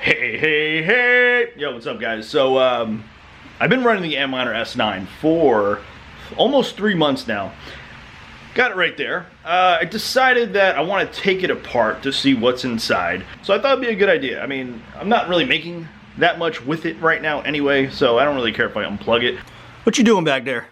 Hey! Yo, what's up, guys? So, I've been running the Antminer S9 for almost 3 months now. Got it right there. I decided that I want to take it apart to see what's inside. So I thought it'd be a good idea. I mean, I'm not really making that much with it right now anyway, so I don't really care if I unplug it. What you doing back there?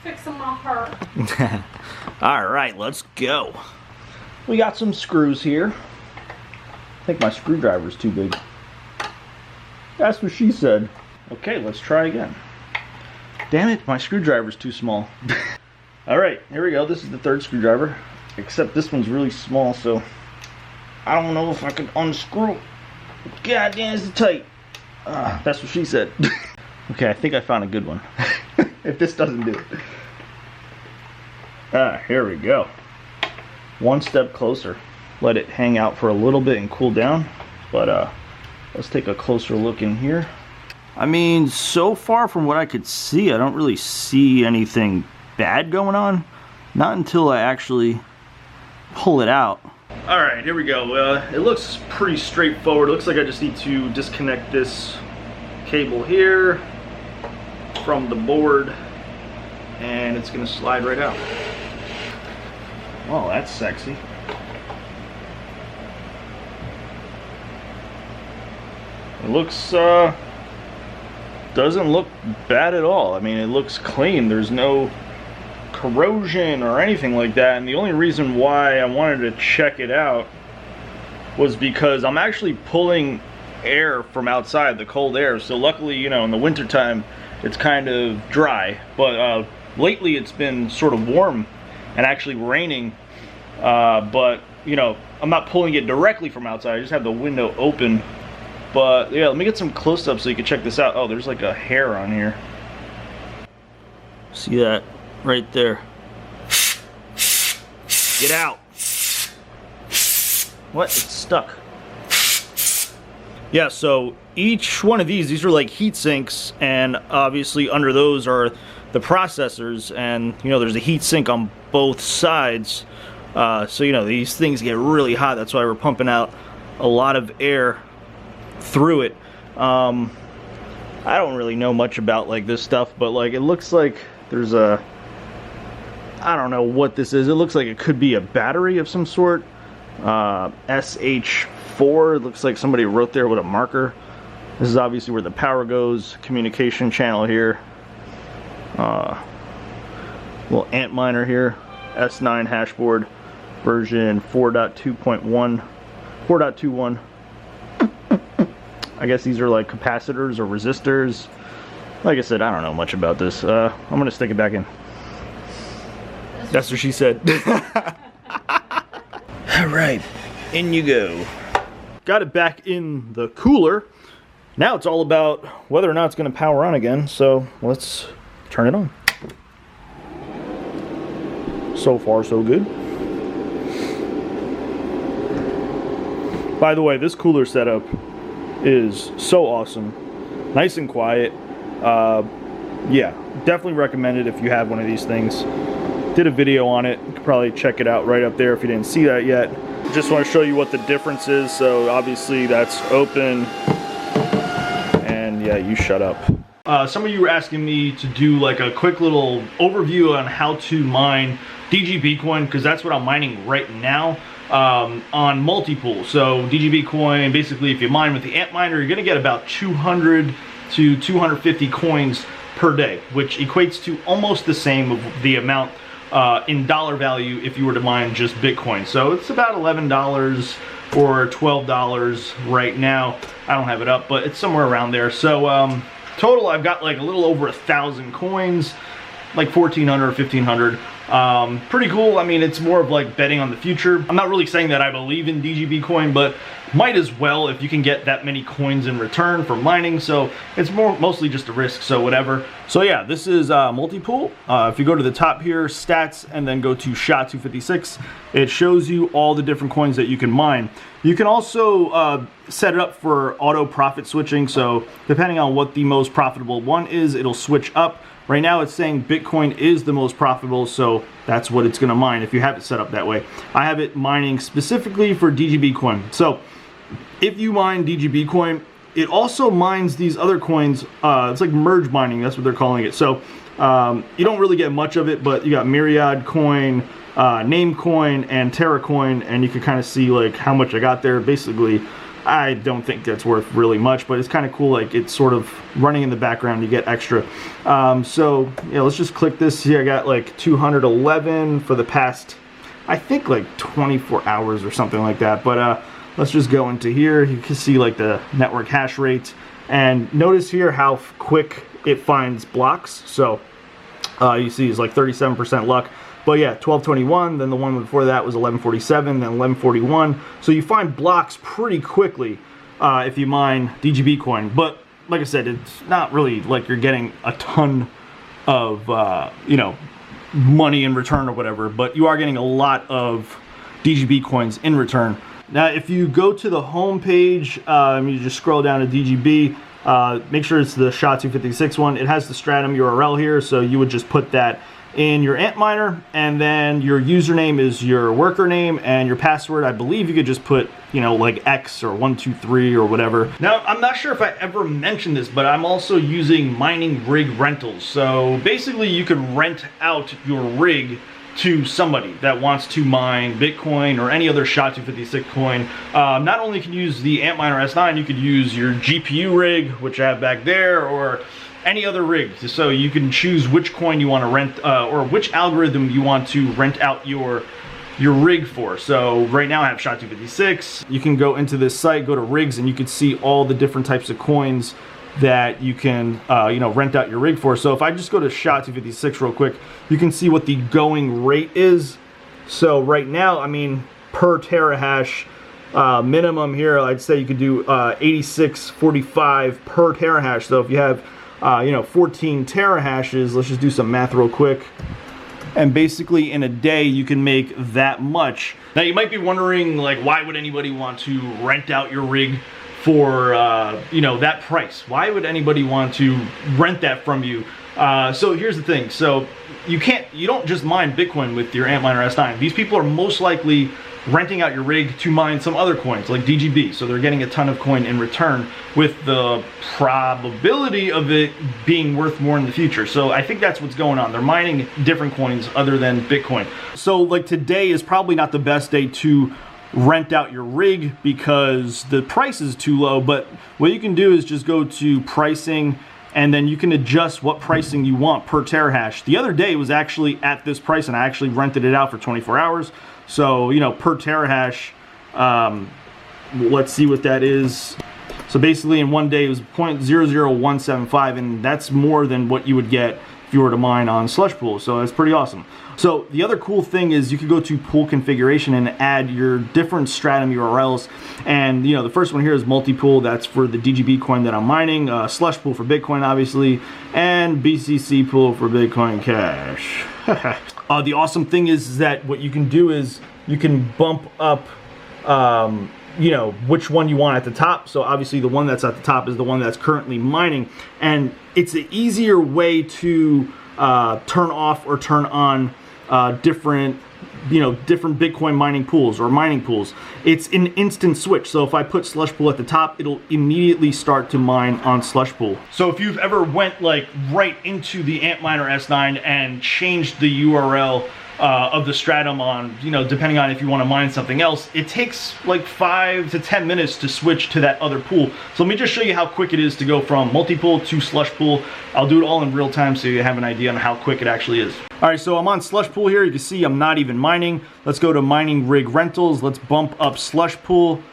Fixing my heart. Alright, let's go. We got some screws here. I think my screwdriver's too big. That's what she said. Okay, let's try again. Damn it, my screwdriver's too small. Alright, here we go. This is the third screwdriver. Except this one's really small, so I don't know if I can unscrew. God damn, it's tight. That's what she said. Okay, I think I found a good one. If this doesn't do it. Here we go. One step closer. Let it hang out for a little bit and cool down. But let's take a closer look in here. I mean, so far from what I could see, I don't really see anything bad going on. Not until I actually pull it out. Alright, here we go. It looks pretty straightforward. It looks like I just need to disconnect this cable here from the board, and it's going to slide right out. Oh, that's sexy. It looks, doesn't look bad at all. I mean, it looks clean. There's no corrosion or anything like that. And the only reason why I wanted to check it out was because I'm actually pulling air from outside, the cold air. So luckily, you know, in the wintertime, it's kind of dry. But lately it's been sort of warm and actually raining. But, you know, I'm not pulling it directly from outside. I just have the window open. But yeah, let me get some close-ups so you can check this out. Oh, there's like a hair on here. See that right there? Get out. What? It's stuck. Yeah, so each one of these are like heat sinks, and obviously under those are the processors, and you know, there's a heat sink on both sides. So you know, these things get really hot. That's why we're pumping out a lot of air through it. I don't really know much about like this stuff, but like it looks like there's a, I don't know what this is. It looks like it could be a battery of some sort. SH4. It looks like somebody wrote there with a marker. This is obviously where the power goes. Communication channel here. Little Antminer here. S9 hashboard version 4.2.1. 4.21. I guess these are like capacitors or resistors. Like I said, I don't know much about this. I'm gonna stick it back in. That's what she said. Alright, in you go. Got it back in the cooler. Now it's all about whether or not it's gonna power on again, so let's turn it on. So far, so good. By the way, this cooler setup is so awesome. Nice and quiet. Yeah, definitely recommend it if you have one of these things. Did a video on it. You could probably check it out right up there if you didn't see that yet. Just want to show you what the difference is. So obviously that's open, and yeah, you shut up. Some of you were asking me to do like a quick little overview on how to mine DG Bitcoin, because that's what I'm mining right now. On multi-pool. So DG Bitcoin, basically if you mine with the Antminer, you're gonna get about 200 to 250 coins per day, which equates to almost the same of the amount in dollar value if you were to mine just Bitcoin. So it's about $11 or $12 right now. I don't have it up, but it's somewhere around there. So total, I've got like a little over 1,000 coins, like 1,400 or 1,500. Pretty cool. I mean, it's more of like betting on the future. I'm not really saying that I believe in DG Bitcoin, but might as well if you can get that many coins in return for mining. So it's mostly just a risk, so whatever. So yeah, this is multi-pool. If you go to the top here, stats, and then go to SHA-256, it shows you all the different coins that you can mine. You can also set it up for auto profit switching. So depending on what the most profitable one is, it'll switch up. Right now it's saying Bitcoin is the most profitable, so that's what it's going to mine if you have it set up that way. I have it mining specifically for DG Bitcoin. So if you mine DGB coin, it also mines these other coins. It's like merge mining, that's what they're calling it. So you don't really get much of it, but you got Myriad coin, Name coin, and Terra coin, and you can kind of see like how much I got there. Basically, I don't think that's worth really much, but it's kind of cool. Like it's sort of running in the background, you get extra. So yeah, let's just click this here. I got like 211 for the past, I think like 24 hours or something like that. But let's just go into here. You can see like the network hash rate, and notice here how quick it finds blocks. So you see it's like 37% luck. But yeah, 1221, then the one before that was 1147, then 1141. So you find blocks pretty quickly if you mine DGB coin. But like I said, it's not really like you're getting a ton of you know, money in return or whatever, but you are getting a lot of DGB coins in return. Now, if you go to the home page, you just scroll down to DGB, make sure it's the SHA-256 one. It has the Stratum URL here, so you would just put that in your Antminer, and then your username is your worker name, and your password, I believe you could just put, you know, like X or 123 or whatever. Now, I'm not sure if I ever mentioned this, but I'm also using mining rig rentals. So basically you could rent out your rig to somebody that wants to mine Bitcoin or any other SHA-256 coin. Not only can you use the Antminer S9, you could use your GPU rig, which I have back there, or any other rig. So you can choose which coin you want to rent, or which algorithm you want to rent out your rig for. So right now I have SHA-256. You can go into this site, go to rigs, and you can see all the different types of coins that you can you know, rent out your rig for. So if I just go to SHA-256 real quick, you can see what the going rate is. So right now, I mean, per terahash minimum here, I'd say you could do 86.45 per terahash. So if you have you know, 14 terahashes, let's just do some math real quick. And basically in a day you can make that much. Now you might be wondering, like, why would anybody want to rent out your rig for you know, that price? Why would anybody want to rent that from you? So here's the thing. So you don't just mine Bitcoin with your Antminer S9. These people are most likely renting out your rig to mine some other coins like DGB. So they're getting a ton of coin in return, with the probability of it being worth more in the future. So I think that's what's going on. They're mining different coins other than Bitcoin. So like today is probably not the best day to rent out your rig because the price is too low, but what you can do is just go to pricing, and then you can adjust what pricing you want per terahash. The other day was actually at this price, and I actually rented it out for 24 hours. So, you know, per terahash, let's see what that is. So basically in one day it was 0.00175, and that's more than what you would get if you were to mine on Slush Pool. So that's pretty awesome. So the other cool thing is you could go to pool configuration and add your different Stratum URLs. And you know, the first one here is multi-pool. That's for the DGB coin that I'm mining. Slush Pool for Bitcoin, obviously, and BCC pool for Bitcoin Cash. The awesome thing is that what you can do is you can bump up you know, which one you want at the top. So obviously the one that's at the top is the one that's currently mining, and it's an easier way to turn off or turn on different Bitcoin mining pools or mining pools. It's an instant switch. So if I put Slush Pool at the top, it'll immediately start to mine on Slush Pool. So if you've ever went like right into the Antminer S9 and changed the URL of the Stratum on, you know, depending on if you want to mine something else, it takes like 5 to 10 minutes to switch to that other pool. So let me just show you how quick it is to go from multi-pool to Slush Pool. I'll do it all in real time so you have an idea on how quick it actually is. All right, so I'm on Slush Pool here. You can see I'm not even mining. Let's go to mining rig rentals. Let's bump up Slush Pool,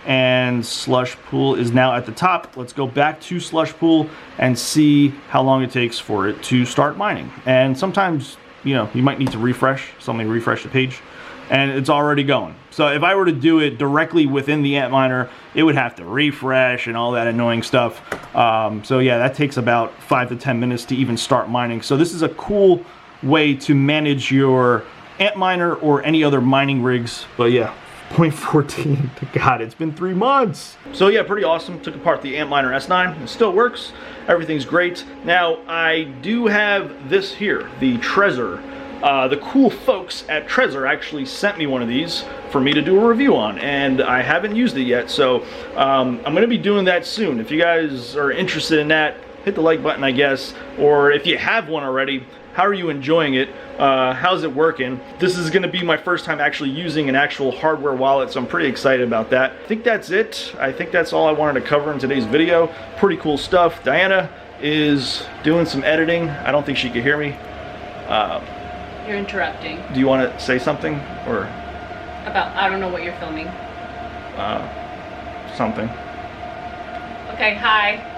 and Slush Pool is now at the top. Let's go back to Slush Pool and see how long it takes for it to start mining. And sometimes, you know, you might need to refresh the page, and it's already going. So if I were to do it directly within the Antminer, it would have to refresh and all that annoying stuff. So yeah, that takes about 5 to 10 minutes to even start mining. So this is a cool way to manage your Antminer or any other mining rigs. But yeah, 0.14, God, it's been 3 months. So yeah, pretty awesome. Took apart the Antminer S9, it still works. Everything's great. Now, I do have this here, the Trezor The cool folks at Trezor actually sent me one of these for me to do a review on, and I haven't used it yet, so I'm going to be doing that soon. If you guys are interested in that, hit the like button, I guess, or if you have one already, how are you enjoying it? How's it working? This is going to be my first time actually using an actual hardware wallet, so I'm pretty excited about that. I think that's it. I think that's all I wanted to cover in today's video. Pretty cool stuff. Diana is doing some editing. I don't think she could hear me. You're interrupting. Do you want to say something, or? About, I don't know what you're filming. Something. Okay, hi.